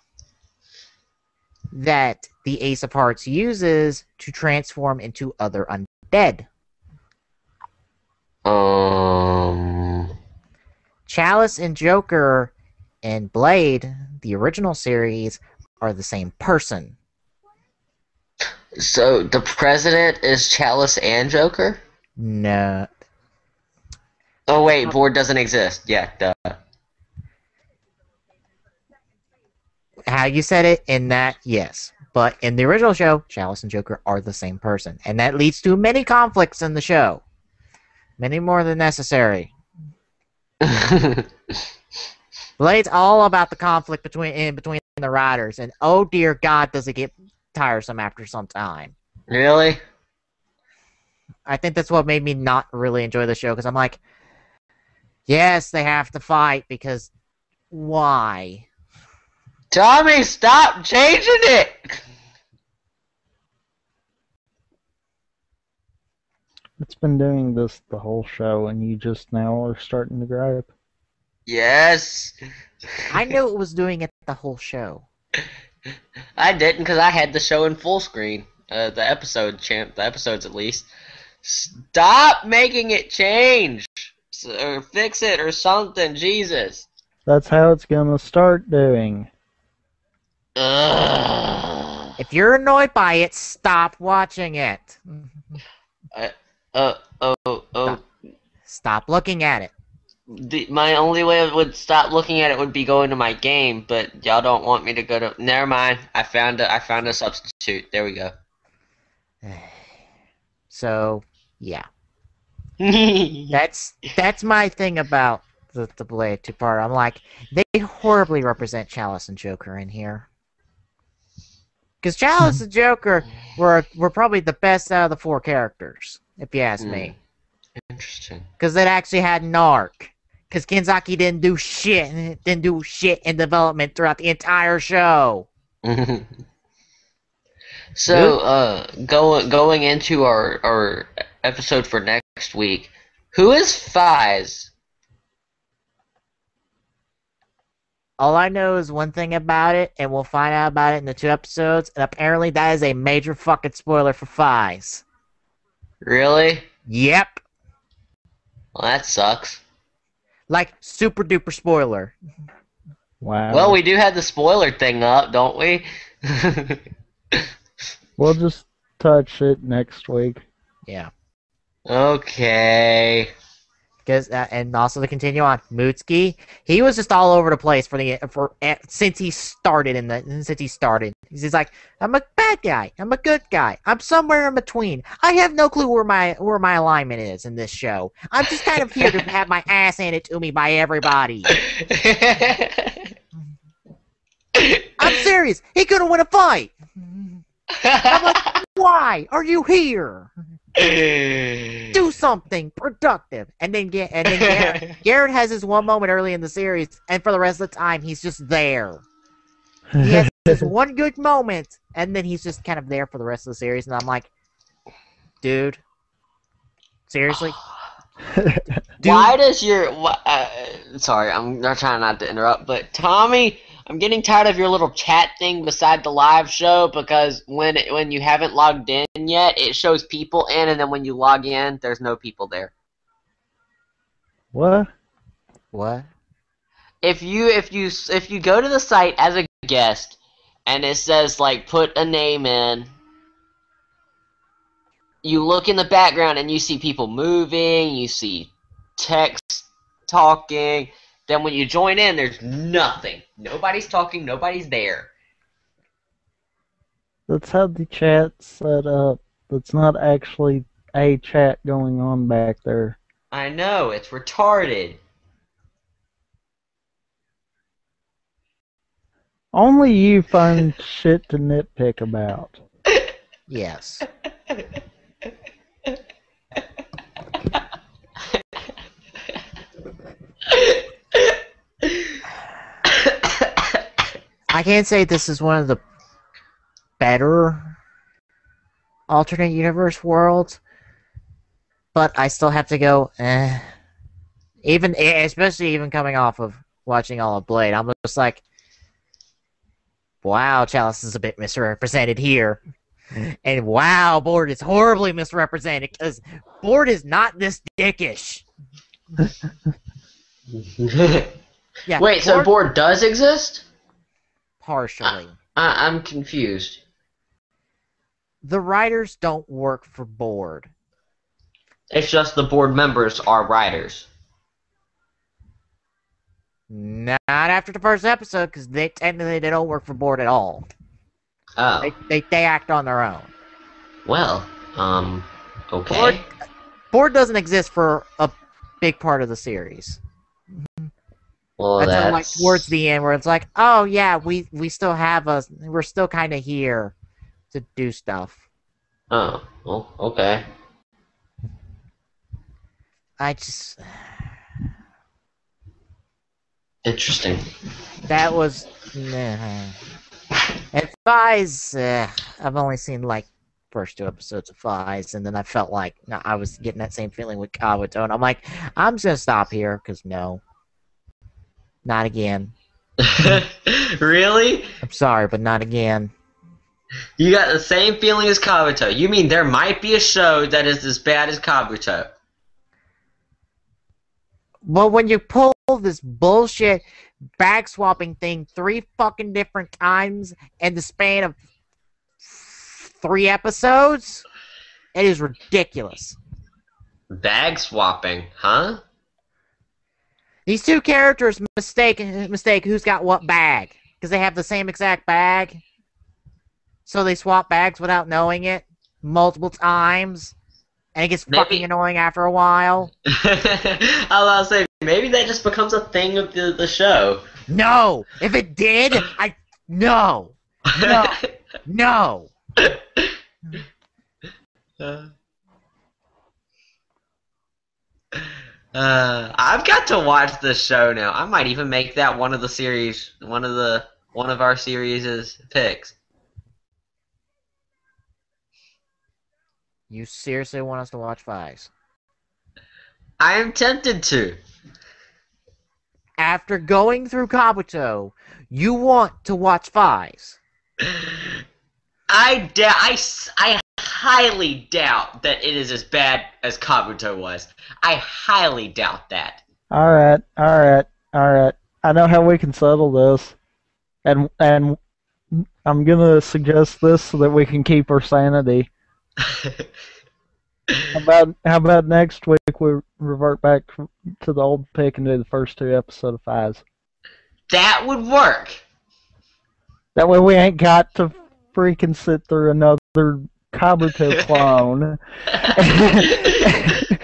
that the Ace of Hearts uses to transform into other undead. Chalice and Joker and Blade, the original series, are the same person. So the president is Chalice and Joker? No. Oh wait, Board doesn't exist. Yeah, duh. How you said it in that, yes. But in the original show, Chalice and Joker are the same person. And that leads to many conflicts in the show. Many more than necessary. Blade's all about the conflict between the riders, and oh dear God, does it get tiresome after some time. Really? I think that's what made me not really enjoy the show, because I'm like, yes, they have to fight, because why? Tommy, stop changing it! It's been doing this the whole show, and you just now are starting to gripe. Yes. I knew it was doing it the whole show. I didn't, because I had the show in full screen. The episodes at least. Stop making it change! Or fix it or something, Jesus. That's how it's gonna start doing. Ugh. If you're annoyed by it, stop watching it. Stop looking at it. My only way I would stop looking at it would be going to my game, but y'all don't want me to go to. Never mind. I found a substitute. There we go. So, yeah. That's my thing about the Blade two-part. I'm like, they horribly represent Chalice and Joker in here. Because Chalice and Joker were probably the best out of the four characters, if you ask me. Interesting. Because it actually had an arc. Because Kenzaki didn't do shit in development throughout the entire show. So, going into our episode for next week, who is Fies? All I know is one thing about it, and we'll find out about it in the 2 episodes, and apparently that is a major fucking spoiler for Fies. Really? Yep. Well, that sucks. Like, super duper spoiler. Wow. Well, we do have the spoiler thing up, don't we? We'll just touch it next week. Yeah. Okay. Because and also to continue on, Mutsuki, he was just all over the place since he started He's like, I'm a bad guy, I'm a good guy, I'm somewhere in between. I have no clue where my alignment is in this show. I'm just kind of here to have my ass handed to me by everybody. I'm serious. He couldn't win a fight. I'm like, why are you here? Do something productive. And then Garrett has his one moment early in the series, and for the rest of the time, he's just there. He has this one good moment, and then he's just kind of there for the rest of the series, and I'm like, dude, seriously? Why does your... sorry, I'm trying not to interrupt, but Tommy... I'm getting tired of your little chat thing beside the live show, because when you haven't logged in yet, it shows people in, and then when you log in, there's no people there. What? What? If you go to the site as a guest, and it says like put a name in, you look in the background and you see people moving, you see text talking. Then when you join in, there's nothing. Nobody's talking, nobody's there. That's how the chat's set up. That's not actually a chat going on back there. I know, it's retarded. Only you find shit to nitpick about. Yes. I can't say this is one of the better alternate universe worlds, but I still have to go, especially even coming off of watching all of Blade, I'm just like, wow, Chalice is a bit misrepresented here. And wow, Board is horribly misrepresented, because Board is not this dickish. Yeah, Wait, so Board does exist? Partially. I'm confused. The writers don't work for Board. It's just the board members are writers. Not after the first episode, because they don't work for Board at all. Oh. They act on their own. Well, okay. Board doesn't exist for a big part of the series. Well, Until like towards the end, where it's like, oh yeah, we still have we're still kind of here to do stuff. Oh, well, okay. I just Interesting. that was and Fies. I've only seen like first 2 episodes of Fies, and then I felt like I was getting that same feeling with Kabuto, and I'm like, I'm just gonna stop here because no. Not again. Really? I'm sorry, but not again. You got the same feeling as Kabuto. You mean there might be a show that is as bad as Kabuto? Well, when you pull this bullshit bag swapping thing 3 fucking different times in the span of 3 episodes, it is ridiculous. Bag swapping, huh? These 2 characters mistake who's got what bag, because they have the same exact bag. So they swap bags without knowing it multiple times, and it gets fucking annoying after a while. I was about to say, maybe that just becomes a thing of the show. No! If it did, No! No! I've got to watch this show now. I might even make that one of our series' picks. You seriously want us to watch Fies? I am tempted to. After going through Kabuto, you want to watch Fies? I highly doubt that it is as bad as Kabuto was. I highly doubt that. Alright. I know how we can settle this. And I'm gonna suggest this so that we can keep our sanity. How about next week we revert back to the old pick and do the first 2 episodes of Fives? That would work. That way we ain't got to freaking sit through another Kabuto clone.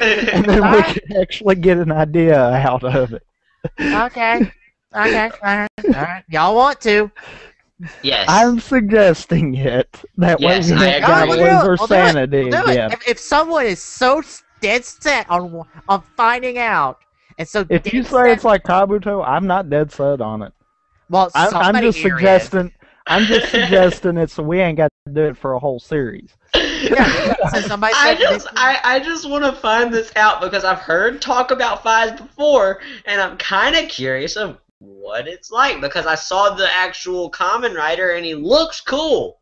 And then we can actually get an idea out of it. Okay. Alright. Y'all want to. Yes. I'm suggesting it. That Yes, way we I ain't got to agree. lose our We'll do it. sanity We'll do it. again. If someone is so dead set on finding out, and so If dead you say set, it's like Kabuto, I'm not dead set on it. well, I'm somebody just here suggesting. I'm just suggesting it so we ain't got to do it for a whole series. is. Yeah, so somebody said I just want to find this out because I've heard talk about Fives before, and I'm kind of curious of what it's like because I saw the actual Kamen Rider and he looks cool.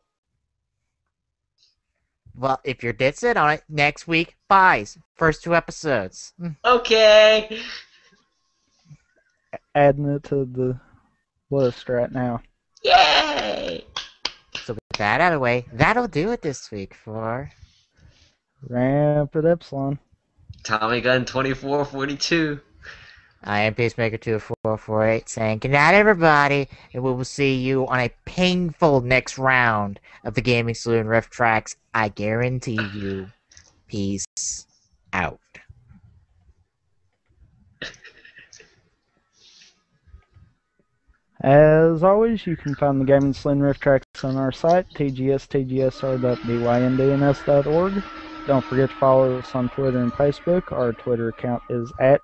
Well, if you're dead set on it, next week, buys. First 2 episodes. Okay. Adding it to the list right now. Yay! So with that out of the way, that'll do it this week for... Rampant Epsilon. Tommy Gun 2442. I am Peacemaker 2448 saying good night, everybody, and we will see you on a painful next round of the Gaming Saloon Rift Tracks. I guarantee you. Peace out. As always, you can find the Gaming Saloon Rift Tracks on our site, tgsr.byndns.org. Don't forget to follow us on Twitter and Facebook. Our Twitter account is at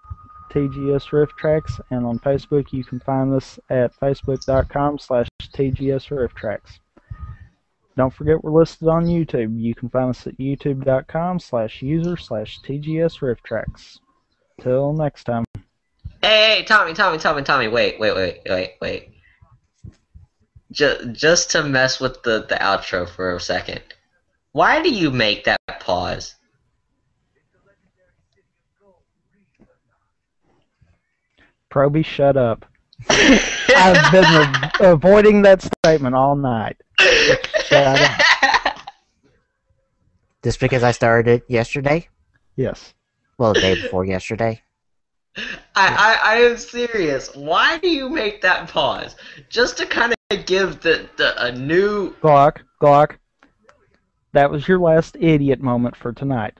TGS Rift Tracks, and on Facebook you can find us at facebook.com/TGS Rift Tracks. Don't forget we're listed on YouTube. You can find us at youtube.com/user/TGS Rift Tracks. Till next time. Hey, Tommy, wait. Just to mess with the outro for a second. Why do you make that pause? Proby, shut up. I've been avoiding that statement all night. Shut up. Just because I started it yesterday? Yes. Well, the day before yesterday. I am serious. Why do you make that pause? Just to kind of give a new... Glock. That was your last idiot moment for tonight.